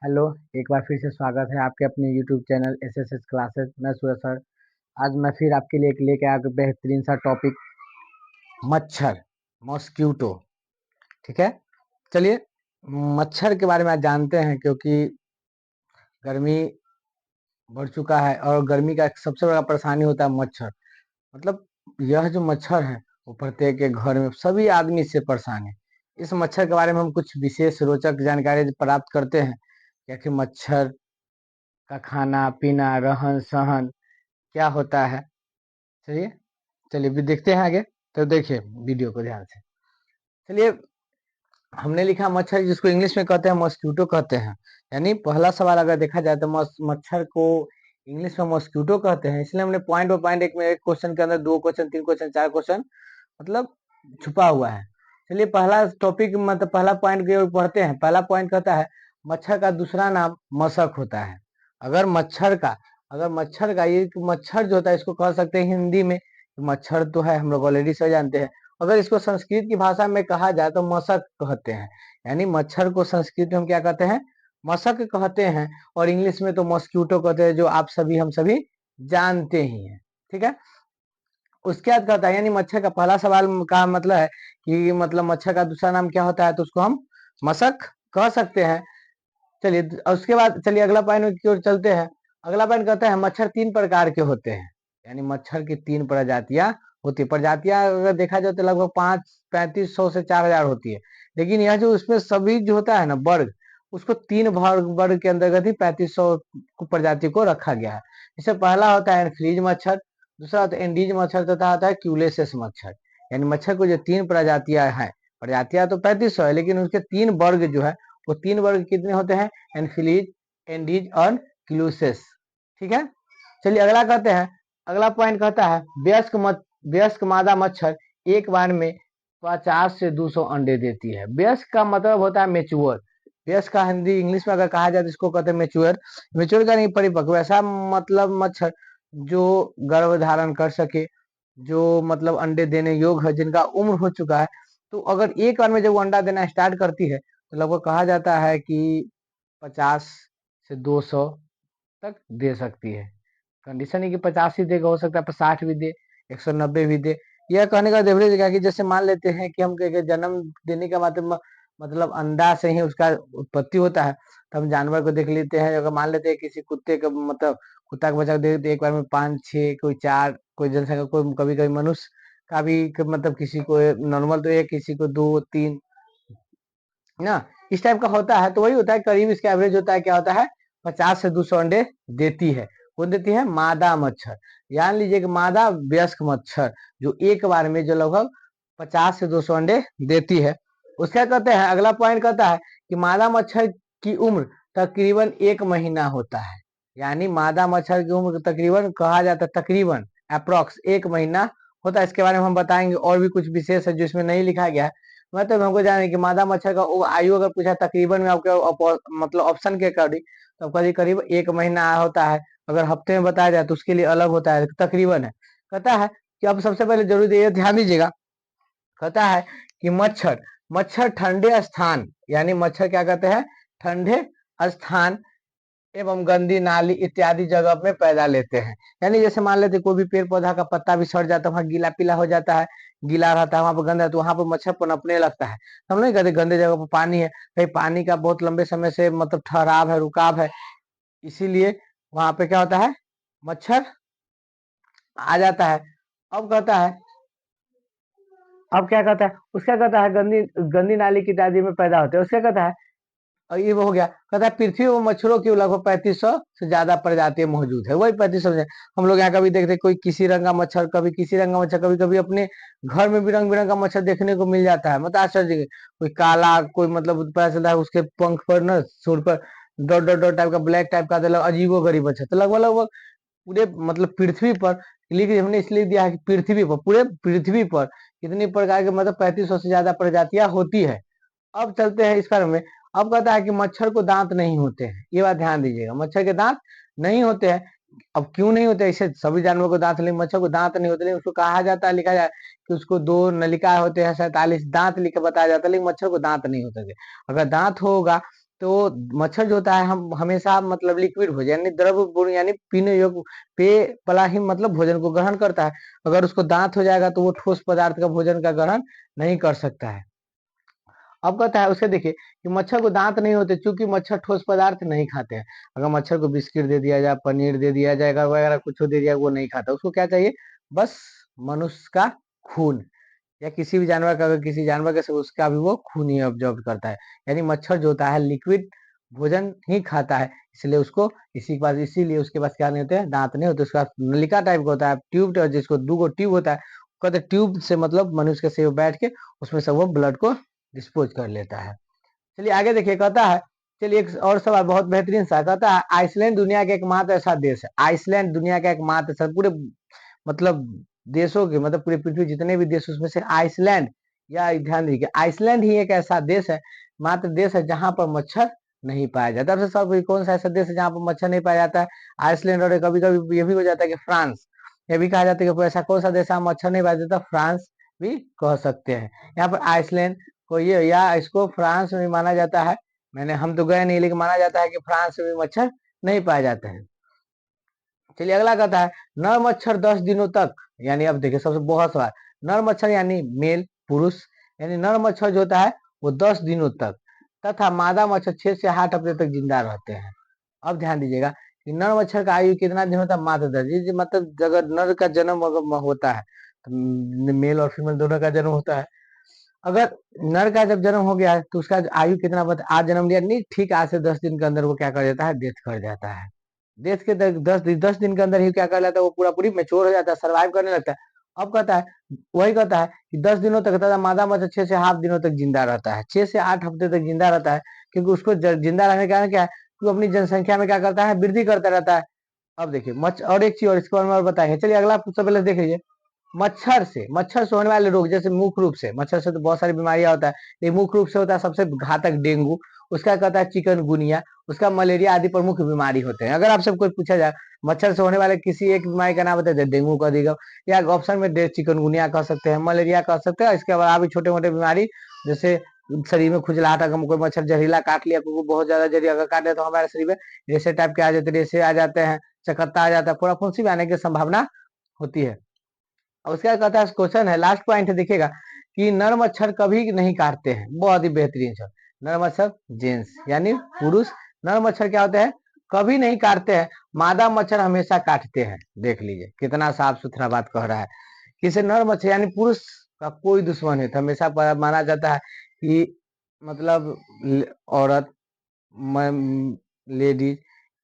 Hello. एक बार फिर से स्वागत है आपके अपने यूट्यूब चैनल एसएसएस क्लासेस। मैं सूरज सर। आज मैं फिर आपके लिए एक लेके आया बेहतरीन सा टॉपिक, मच्छर, मॉस्क्यूटो। ठीक है, चलिए मच्छर के बारे में आज जानते हैं, क्योंकि गर्मी बढ़ चुका है और गर्मी का एक सबसे बड़ा परेशानी होता है मच्छर। मतलब यह जो मच्छर है वो प्रत्येक के घर में सभी आदमी इससे परेशान है। इस मच्छर के बारे में हम कुछ विशेष रोचक जानकारी प्राप्त करते हैं कि आखिर मच्छर का खाना पीना रहन सहन क्या होता है। चलिए चलिए भी देखते हैं आगे। तो देखिए वीडियो को ध्यान से। चलिए, हमने लिखा मच्छर, जिसको इंग्लिश में कहते हैं मॉस्क्यूटो कहते हैं। यानी पहला सवाल अगर देखा जाए तो मच्छर को इंग्लिश में मॉस्क्यूटो कहते हैं, इसलिए हमने पॉइंट बाय पॉइंट, एक में एक क्वेश्चन के अंदर दो क्वेश्चन, तीन क्वेश्चन, चार क्वेश्चन मतलब छुपा हुआ है। चलिए पहला टॉपिक, मतलब पहला पॉइंट के पढ़ते हैं। पहला पॉइंट कहता है मच्छर का दूसरा नाम मशक होता है। अगर मच्छर का ये मच्छर जो होता है, इसको कह सकते हैं हिंदी में मच्छर, तो है हम लोग ऑलरेडी सब जानते हैं। अगर इसको संस्कृत की भाषा में कहा जाए तो मशक कहते हैं। यानी मच्छर को संस्कृत में हम क्या कहते हैं, मशक कहते हैं। और इंग्लिश में तो मॉस्क्यूटो कहते हैं, जो आप सभी हम सभी जानते ही हैं। ठीक है, उसके बाद कहता है, यानी मच्छर का पहला सवाल का मतलब है कि मतलब मच्छर का दूसरा नाम क्या होता है, तो उसको हम मशक कह सकते हैं। चलिए उसके बाद चलिए अगला पॉइंट की ओर चलते हैं। अगला पॉइंट कहता है मच्छर तीन प्रकार के होते हैं। यानी मच्छर की तीन प्रजातियां होती है। प्रजातियां अगर देखा जाए तो लगभग 3500 से 4000 होती है। लेकिन यह जो उसमें सभी जो होता है ना वर्ग, उसको तीन वर्ग के अंतर्गत ही 3500 प्रजाति को रखा गया है। इससे पहला होता है एनफ्रीज मच्छर, दूसरा होता है एंडीज मच्छर, तथा होता है क्यूलेसिस मच्छर। यानी मच्छर को जो तीन प्रजातियां हैं, प्रजातियां तो 3500 है, लेकिन उसके तीन वर्ग जो है, वो तीन वर्ग कितने होते हैं, एनफिलीज, एंडीज और क्लूसेस। ठीक है, चलिए अगला कहते हैं। अगला पॉइंट कहता है वयस्क मादा मच्छर एक बार में 50 से 200 अंडे देती है। वयस्क का मतलब होता है मेच्योर। वयस्क का हिंदी इंग्लिश में अगर कहा जाए तो इसको कहते हैं मेच्योर। मेच्योर का नहीं, परिपक्व, ऐसा मतलब मच्छर जो गर्भ धारण कर सके, जो मतलब अंडे देने योग्य है, जिनका उम्र हो चुका है। तो अगर एक बार में जब वो अंडा देना स्टार्ट करती है तो लगभग कहा जाता है कि 50 से 200 तक दे सकती है। कंडीशन है कि 50 ही देगा, हो सकता है 60 भी दे, 190 भी दे। यह कहने का एवरेज है कि जैसे मान लेते हैं कि हम जन्म देने का मतलब अंडा से ही उसका उत्पत्ति होता है। तो हम जानवर को देख लेते हैं, अगर मान लेते हैं किसी कुत्ते का, मतलब कुत्ता का बच्चा देख एक बार में 5 6, कोई 4, कोई जनसंख्या, कोई कभी कभी मनुष्य का भी मतलब किसी को नॉर्मल तो एक, किसी को 2 3 ना, इस टाइप का होता है। तो वही होता है, करीब इसका एवरेज होता है, क्या होता है, 50 से 200 अंडे देती है। कौन देती है, मादा मच्छर। जान लीजिए कि मादा वयस्क मच्छर जो एक बार में जो लगभग 50 से 200 अंडे देती है। उसका कहते हैं, अगला पॉइंट कहता है कि मादा मच्छर की उम्र तकरीबन 1 महीना होता है। यानी मादा मच्छर की उम्र तकरीबन, कहा जाता है तकरीबन, अप्रोक्स 1 महीना होता है। इसके बारे में हम बताएंगे, और भी कुछ विशेष है जो इसमें नहीं लिखा गया है। मतलब हमको जाने कि मादा मच्छर का आयु अगर पूछा तकरीबन में आपके मतलब ऑप्शन के अकॉर्डिंग, तो करीब करीब 1 महीना होता है। अगर हफ्ते में बताया जाए तो उसके लिए अलग होता है, तकरीबन है। कहता है कि अब सबसे पहले जरूरी ये ध्यान दीजिएगा, कहता है कि मच्छर मच्छर ठंडे स्थान, यानी मच्छर क्या कहते हैं, ठंडे स्थान एवं गंदी नाली इत्यादि जगह में पैदा लेते हैं। यानी जैसे मान लेते कोई भी पेड़ पौधा का पत्ता भी सड़ जाता है, वहां गीला पीला हो जाता है, गीला रहता है, वहां पर गंदा है, तो वहां पर मच्छर पनपने लगता है। हम नहीं कहते गंदे जगह पर पानी है, कहीं पानी का बहुत लंबे समय से मतलब ठहराव है, रुकाव है, इसीलिए वहां पे क्या होता है, मच्छर आ जाता है। अब कहता है, अब क्या कहता है, उसका कहता है गंदी गंदी नाली की इत्यादि में पैदा होते हैं। उसका कहता है, और ये हो गया। कहता है पृथ्वी में मच्छरों की लगभग 3500 से ज्यादा प्रजातियां मौजूद है। वही 3500 से हम लोग यहाँ कभी देखते कोई किसी रंग का मच्छर, कभी किसी रंग का मच्छर, कभी कभी अपने घर में भी रंग बिरंग का मच्छर देखने को मिल जाता है। मतलब आश्चर्य की, कोई काला, कोई मतलब पता चलता है उसके पंख पर ना, सूर पर डॉट डॉट डॉट टाइप का, ब्लैक टाइप का, अजीबो गरीब मच्छर। तो लगभग लगभग पूरे मतलब पृथ्वी पर, लिख हमने इसलिए दिया है कि पृथ्वी पर, पूरे पृथ्वी पर कितनी प्रकार के मतलब 3500 से ज्यादा प्रजातियां होती है। अब चलते हैं इस पर में। अब कहता है कि मच्छर को दांत नहीं होते हैं। ये बात ध्यान दीजिएगा, मच्छर के दांत नहीं होते हैं। अब क्यों नहीं होते, इसे सभी जानवरों को दांत, लेकिन मच्छर को दांत नहीं होते। लेकिन उसको कहा जाता है, लिखा जाए कि उसको 2 नलिका होते हैं, 47 दांत लिख के बताया जाता है, लेकिन मच्छर को दांत नहीं होते थे। अगर दांत होगा तो मच्छर जो होता है हम हमेशा मतलब लिक्विड भोजन यानी द्रव यानी पीने योग्य पेय वाला ही मतलब भोजन को ग्रहण करता है। अगर उसको दांत हो जाएगा तो वो ठोस पदार्थ का भोजन का ग्रहण नहीं कर सकता है। अब कहता है उसके देखिए कि मच्छर को दांत नहीं होते क्योंकि मच्छर ठोस पदार्थ नहीं खाते हैं। अगर मच्छर को बिस्किट दे दिया जाए, पनीर दे दिया जाएगा वगैरह कुछ दे दिया, वो नहीं खाता। उसको क्या चाहिए? बस मनुष्य का खून, या किसी भी जानवर का, अगर किसी जानवर के से उसका भी वो खून ही ऑब्जर्व करता है। यानी मच्छर जो होता है लिक्विड भोजन ही खाता है, इसलिए उसको इसी के पास इसीलिए उसके पास क्या नहीं होते हैं? दांत नहीं होते। उसका नलिका टाइप का होता है, ट्यूब, जिसको 2 ट्यूब होता है। कहते ट्यूब से मतलब मनुष्य के से वो बैठ के उसमें से वो ब्लड को डिस्पोज कर लेता है। चलिए आगे देखिए, कहता है, चलिए एक और सवाल बहुत बेहतरीन सा कहता है, आइसलैंड दुनिया का एकमात्र ऐसा देश है, आइसलैंड दुनिया का एकमात्र ऐसा पूरे मतलब देशों के मतलब पूरी पृथ्वी जितने भी देश उसमें से आइसलैंड, या ध्यान दीजिए आइसलैंड ही एक ऐसा देश है, मात्र देश है जहां पर मच्छर नहीं पाया जाता। अब से सब कौन सा ऐसा देश है जहां पर मच्छर नहीं पाया जाता है? आइसलैंड। और कभी कभी ये भी हो जाता है कि फ्रांस, ये भी कहा जाता है कि ऐसा कौन सा देश है मच्छर नहीं पाया जाता? फ्रांस भी कह सकते हैं। यहाँ पर आइसलैंड को ये या इसको फ्रांस में माना जाता है। हम तो गए नहीं, लेकिन माना जाता है कि फ्रांस में भी मच्छर नहीं पाए जाते हैं। चलिए अगला कहता है, नर मच्छर 10 दिनों तक, यानी अब देखिए सबसे बहुत सवाल, नर मच्छर यानी मेल पुरुष, यानी नर मच्छर जो होता है वो 10 दिनों तक, तथा मादा मच्छर 6 से 8 हफ्ते तक जिंदा रहते हैं। अब ध्यान दीजिएगा कि नर मच्छर का आयु कितना दिन होता है? मात्र 10 दिन। मतलब अगर नर का जन्म अगर होता है तो मेल और फीमेल दोनों का जन्म होता है। अगर नर का जब जन्म हो गया है तो उसका आयु कितना बता? आज जन्म लिया नहीं, ठीक आज से 10 दिन के अंदर वो क्या कर देता है? डेथ कर जाता है। डेथ के 10 दिन के अंदर ही क्या कर लेता है? वो पूरा पूरी मेच्योर हो जाता है, सर्वाइव करने लगता है। अब कहता है, वही कहता है कि 10 दिनों तक तथा मादा मच्छर 6 से 8 दिनों तक जिंदा रहता है, 6 से 8 हफ्ते तक जिंदा रहता है, क्योंकि उसको जिंदा रहने का कारण क्या है? कि वो अपनी जनसंख्या में क्या करता है? वृद्धि करता रहता है। अब देखिए मच्छर, और एक चीज और इसके बारे में और बताएंगे। चलिए अगला सबसे पहले देख लीजिए, मच्छर से होने वाले रोग, जैसे मुख्य रूप से मच्छर से तो बहुत सारी बीमारियां होता है, लेकिन मुख्य रूप से होता है सबसे घातक डेंगू, उसका कहता है चिकनगुनिया, उसका मलेरिया आदि प्रमुख बीमारी होते हैं। अगर आपसे कोई पूछा जाए मच्छर से होने वाले किसी एक बीमारी का नाम बताइए, तो डेंगू कह देगा, या ऑप्शन में चिकनगुनिया कह सकते हैं, मलेरिया कह सकते हैं। इसके अलावा भी छोटे मोटे बीमारी, जैसे शरीर में खुजलाहट, अगर कोई मच्छर जहरीला काट लिया, कोई बहुत ज्यादा जहरीला अगर काट लिया तो हमारे शरीर में रेशे टाइप के आ जाते, रेशे आ जाते हैं, चकत्ता आ जाता है, पूरा फुंसी भी आने की संभावना होती है। और उसके बाद कहता है, क्वेश्चन है, लास्ट पॉइंट है, देखिएगा कि नर मच्छर कभी नहीं काटते हैं। बहुत ही बेहतरीन सर, नर मच्छर जेंट्स यानी पुरुष, नर मच्छर क्या होते हैं? कभी नहीं काटते हैं, मादा मच्छर हमेशा काटते हैं। देख लीजिए कितना साफ सुथरा बात कह रहा है। किसे नर मच्छर यानी पुरुष का कोई दुश्मन है, तो हमेशा माना जाता है कि मतलब औरत, लेडीज,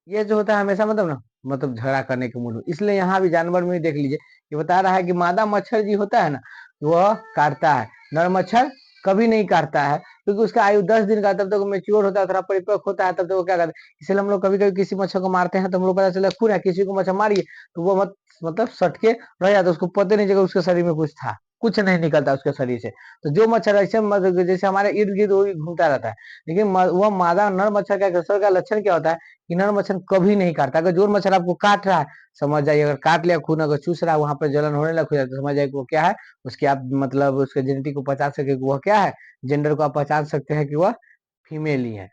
ये जो होता है हमेशा मतलब ना मतलब झगड़ा करने के मूड में। इसलिए यहाँ भी जानवर में देख लीजिए, ये बता रहा है कि मादा मच्छर जी होता है ना, वह काटता है, नर मच्छर कभी नहीं काटता है, क्योंकि उसका आयु 10 दिन का, तब तक मेच्योर होता है, थोड़ा परिपक्व होता है, तब तक वो क्या करता है। इसलिए हम लोग कभी कभी किसी मच्छर को मारते हैं तो हम लोग पता चला खून है, किसी को मच्छर मारिए तो वो मतलब सट के रह जाता है, उसको पता नहीं चलेगा उसके शरीर में कुछ था, कुछ नहीं निकलता उसके शरीर से। तो जो मच्छर ऐसे जैसे हमारे इर्द गिर्द वही घूमता रहता है, लेकिन वह मादा नर मच्छर का लक्षण क्या होता है कि नर मच्छर कभी नहीं काटता। अगर जोर मच्छर आपको काट रहा है, समझ जाइए अगर काट लिया, खून अगर चूस रहा है, वहां पर जलन होने लग जाए, तो समझ जाइए वो क्या है, उसकी आप मतलब उसके जेनेटिक को पहचान सके कि वह क्या है, जेंडर को आप पहचान सकते हैं कि वह फीमेल ही है।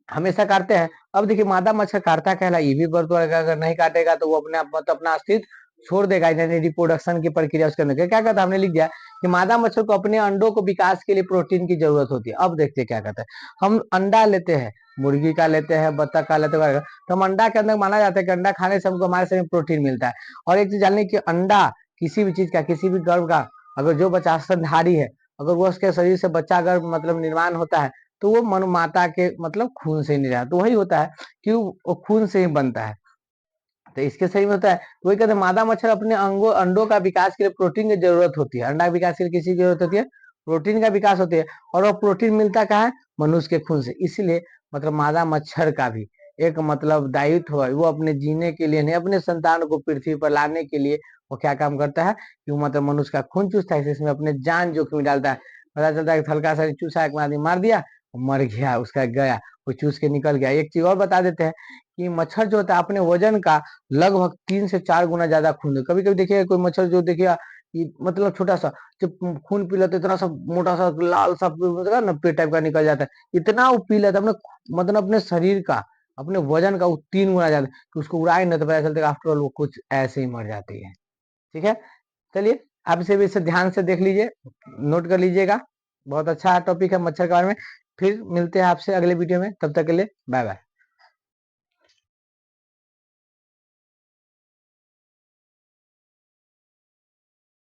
हमेशा काटते हैं। अब देखिए मादा मच्छर काटता कहला, ये भी वर्तुल अगर नहीं काटेगा तो वो अपने आप मतलब अपना अस्तित्व छोड़ देगा, यानी रिप्रोडक्शन की प्रक्रिया उसके अंदर क्या कहता है, हमने लिख दिया कि मादा मच्छर को अपने अंडों को विकास के लिए प्रोटीन की जरूरत होती है। अब देखते हैं क्या कहता है, हम अंडा लेते हैं, मुर्गी का लेते हैं, बत्तख का लेते हैं, तो हम अंडा के अंदर माना जाता है कि अंडा खाने से हमको हमारे शरीर में प्रोटीन मिलता है। और एक चीज जानने की, अंडा किसी भी चीज का, किसी भी गर्भ का, अगर जो बच्चा स्तनधारी है, अगर वो उसके शरीर से बच्चा अगर मतलब निर्माण होता है, तो वो मनु माता के मतलब खून से ही नहीं रहा, तो वही होता है कि वो खून से ही बनता है। तो इसके सही में होता है, तो वही कहते हैं मादा मच्छर अपने अंडों का विकास के लिए प्रोटीन की जरूरत होती है, अंडा विकास के लिए किसी की जरूरत होती है? प्रोटीन का विकास होती है। और वो प्रोटीन मिलता कहाँ है? मनुष्य के खून से। इसलिए मतलब मादा मच्छर का भी एक मतलब दायित्व है, वो अपने जीने के लिए नहीं, अपने संतान को पृथ्वी पर लाने के लिए वो क्या काम करता है कि वो मतलब मनुष्य का खून चूसता है, इसमें अपने जान जोखिम में डालता है। पता चलता है कि हल्का सा चूसा, एक आदमी मार दिया, मर गया, उसका गया, वो चूस के निकल गया। एक चीज और बता देते हैं कि मच्छर जो होता है अपने वजन का लगभग 3 से 4 गुना ज्यादा खून। कभी कभी देखिए कोई मच्छर जो देखिए कि मतलब छोटा सा, जब खून पी लेते इतना सा मोटा सा लाल सा ना पेट टाइप का निकल जाता है, इतना वो पी लेता है अपने मतलब अपने शरीर का, अपने वजन का वो 3 गुना ज्यादा, कि उसको उड़ाए ना तो पता चलता है आफ्टर ऑल वो कुछ ऐसे ही मर जाती है। ठीक है, चलिए आप इसे भी इसे ध्यान से देख लीजिए, नोट कर लीजिएगा। बहुत अच्छा टॉपिक है मच्छर के बारे में। फिर मिलते हैं आपसे अगले वीडियो में, तब तक के लिए बाय बाय।